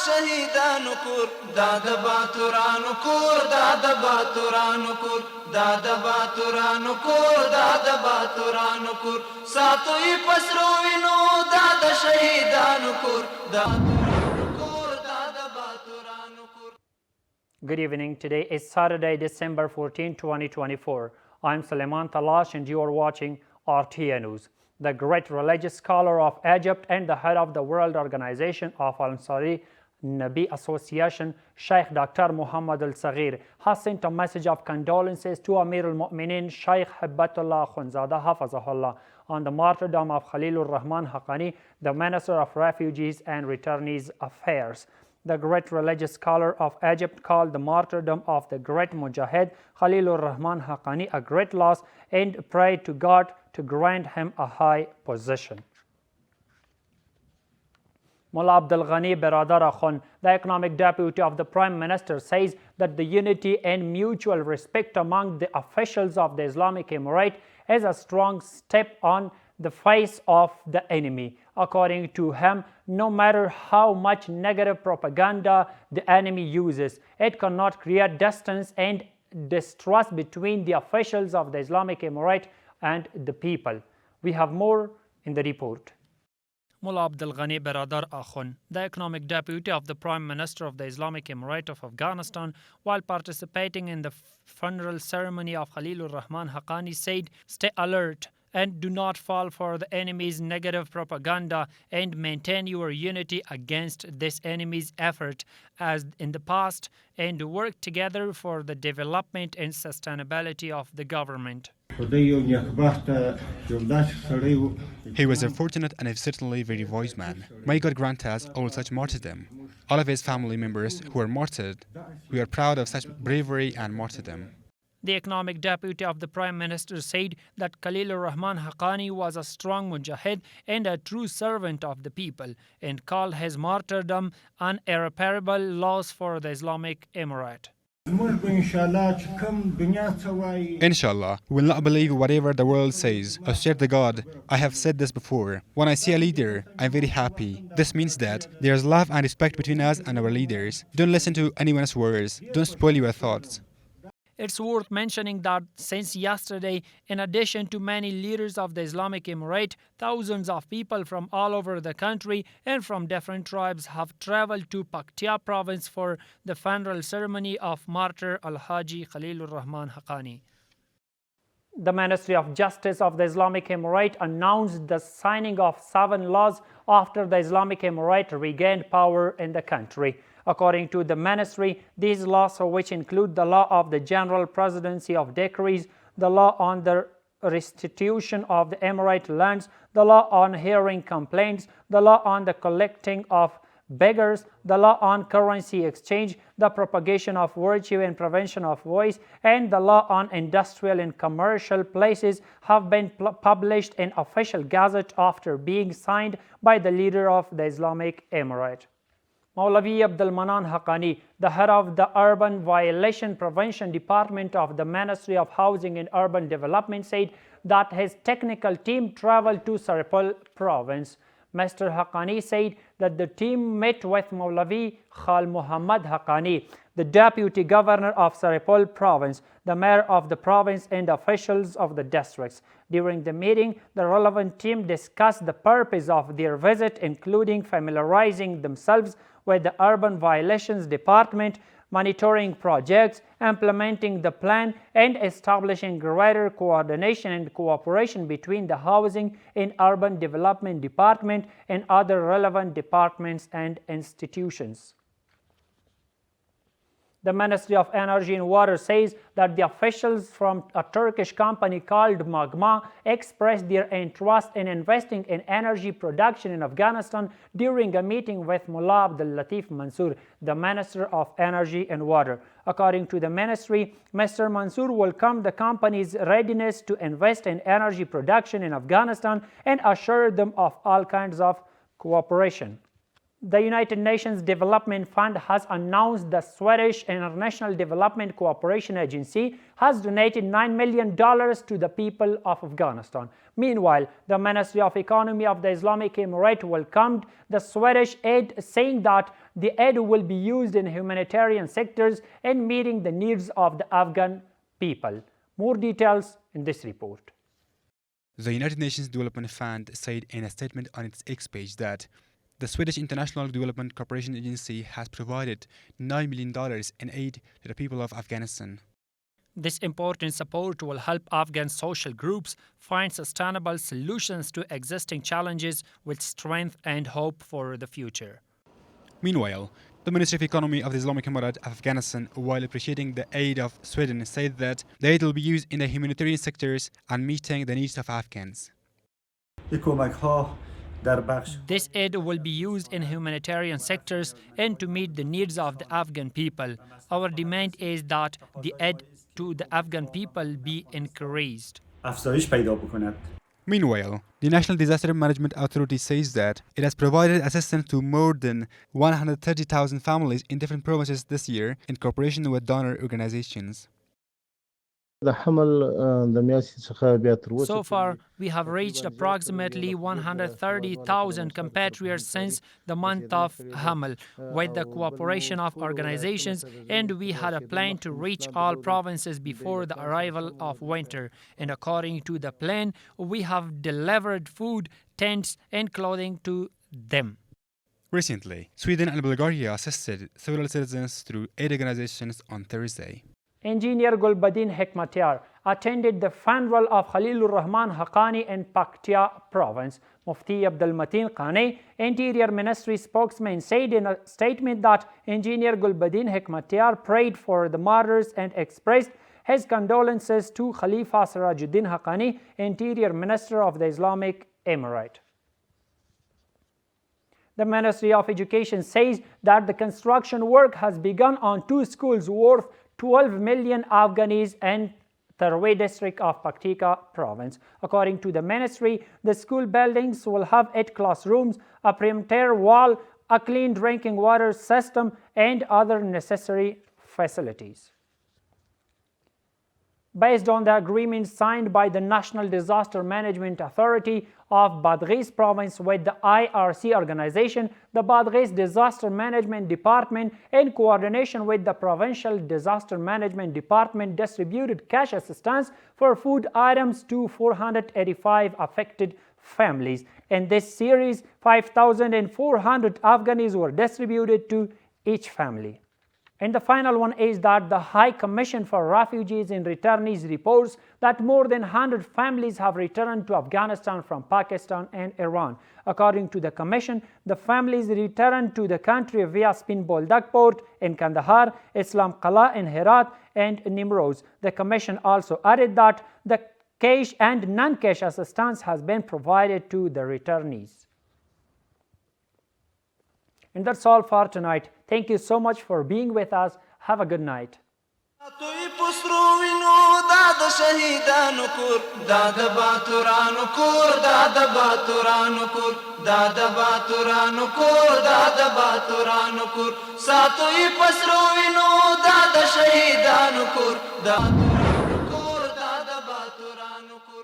شهیدانو کور دا د باتورانو کور دا د باتورانو کور دا د باتورانو کور دا د باتورانو کور ساتوي پسرو وینو دا د شهیدانو کور دا Good evening. Today is Saturday, December 14, 2024. I'm Suleiman Talash and you are watching RTA News. The great religious scholar of Egypt and the head of the World Organization of Al-Ansari Nabi Association, Sheikh Dr. Muhammad Al-Saghir, has sent a message of condolences to Amir al-Mu'minin Sheikh Hibbatullah Khunzada Hafazahullah on the martyrdom of Khalilur Rahman Haqqani, the Minister of Refugees and Returnees Affairs. The great religious scholar of Egypt called the martyrdom of the great Mujahid Khalilur Rahman Haqqani a great loss and prayed to God to grant him a high position. Mullah Abdul Ghani Biradar Akhund, the economic deputy of the Prime Minister, says that the unity and mutual respect among the officials of the Islamic Emirate is a strong step on the face of the enemy. According to him, no matter how much negative propaganda the enemy uses, it cannot create distance and distrust between the officials of the Islamic Emirate and the people. We have more in the report. Mullah Abdul Ghani Biradar Akhund, the economic deputy of the Prime Minister of the Islamic Emirate of Afghanistan, while participating in the funeral ceremony of Khalilur Rahman Haqqani, said, "Stay alert and do not fall for the enemy's negative propaganda and maintain your unity against this enemy's effort as in the past and work together for the development and sustainability of the government." He was a fortunate and certainly very wise man. May God grant us all such martyrdom. All of his family members who are martyred, we are proud of such bravery and martyrdom. The economic deputy of the Prime Minister said that Khalilur Rahman Haqqani was a strong mujahid and a true servant of the people and called his martyrdom an irreparable loss for the Islamic Emirate. Inshallah, we will not believe whatever the world says. I swear to God, I have said this before. When I see a leader, I'm very happy. This means that there is love and respect between us and our leaders. Don't listen to anyone's words. Don't spoil your thoughts. It's worth mentioning that since yesterday, in addition to many leaders of the Islamic Emirate, thousands of people from all over the country and from different tribes have traveled to Paktia province for the funeral ceremony of martyr Al-Haji Khalilur Rahman Haqqani. The Ministry of Justice of the Islamic Emirate announced the signing of 7 laws after the Islamic Emirate regained power in the country. According to the ministry, these laws, which include the law of the General Presidency of Decrees, the law on the restitution of the Emirate lands, the law on hearing complaints, the law on the collecting of beggars, the law on currency exchange, the propagation of virtue and prevention of vice, and the law on industrial and commercial places have been published in official gazette after being signed by the leader of the Islamic Emirate. Maulavi Abdul Manan Haqqani, the head of the Urban Violation Prevention Department of the Ministry of Housing and Urban Development, said that his technical team traveled to Saripal province. Mr. Haqqani said that the team met with Maulavi Khal Muhammad Haqqani, the deputy governor of Saripal province, the mayor of the province, and officials of the districts. During the meeting, the relevant team discussed the purpose of their visit, including familiarizing themselves with the Urban Violations Department, monitoring projects, implementing the plan, and establishing greater coordination and cooperation between the Housing and Urban Development Department and other relevant departments and institutions. The Ministry of Energy and Water says that the officials from a Turkish company called Magma expressed their interest in investing in energy production in Afghanistan during a meeting with Mullah Abdul Latif Mansour, the Minister of Energy and Water. According to the ministry, Mr. Mansour welcomed the company's readiness to invest in energy production in Afghanistan and assured them of all kinds of cooperation. The United Nations Development Fund has announced the Swedish International Development Cooperation Agency has donated $9 million to the people of Afghanistan. Meanwhile, the Ministry of Economy of the Islamic Emirate welcomed the Swedish aid, saying that the aid will be used in humanitarian sectors and meeting the needs of the Afghan people. More details in this report. The United Nations Development Fund said in a statement on its X page that the Swedish International Development Cooperation Agency has provided $9 million in aid to the people of Afghanistan. This important support will help Afghan social groups find sustainable solutions to existing challenges with strength and hope for the future. Meanwhile, the Ministry of Economy of the Islamic Emirate of Afghanistan, while appreciating the aid of Sweden, said that the aid will be used in the humanitarian sectors and meeting the needs of Afghans. This aid will be used in humanitarian sectors and to meet the needs of the Afghan people. Our demand is that the aid to the Afghan people be increased. Meanwhile, the National Disaster Management Authority says that it has provided assistance to more than 130,000 families in different provinces this year in cooperation with donor organizations. So far, we have reached approximately 130,000 compatriots since the month of Hamel with the cooperation of organizations, and we had a plan to reach all provinces before the arrival of winter. And according to the plan, we have delivered food, tents, and clothing to them. Recently, Sweden and Bulgaria assisted several citizens through aid organizations on Thursday. Engineer Gulbuddin Hekmatyar attended the funeral of Khalilur Rahman Haqqani in Paktia province. Mufti Abdul Mateen Khane, Interior Ministry spokesman, said in a statement that Engineer Gulbuddin Hekmatyar prayed for the martyrs and expressed his condolences to Khalifa Sirajuddin Haqqani, Interior Minister of the Islamic Emirate. The Ministry of Education says that the construction work has begun on 2 schools worth 12 million Afghanis in Tarway district of Paktika province. According to the ministry, the school buildings will have 8 classrooms, a perimeter wall, a clean drinking water system, and other necessary facilities. Based on the agreement signed by the National Disaster Management Authority of Badghis province with the IRC organization, the Badghis Disaster Management Department, in coordination with the Provincial Disaster Management Department, distributed cash assistance for food items to 485 affected families. In this series, 5,400 Afghanis were distributed to each family. And the final one is that the High Commission for Refugees and Returnees reports that more than 100 families have returned to Afghanistan from Pakistan and Iran. According to the Commission, the families returned to the country via Spin Boldak Port in Kandahar, Islam Qala in Herat, and Nimroz. The Commission also added that the cash and non-cash assistance has been provided to the returnees. And that's all for tonight. Thank you so much for being with us. Have a good night. Sato i pasro vino da shahidan kur da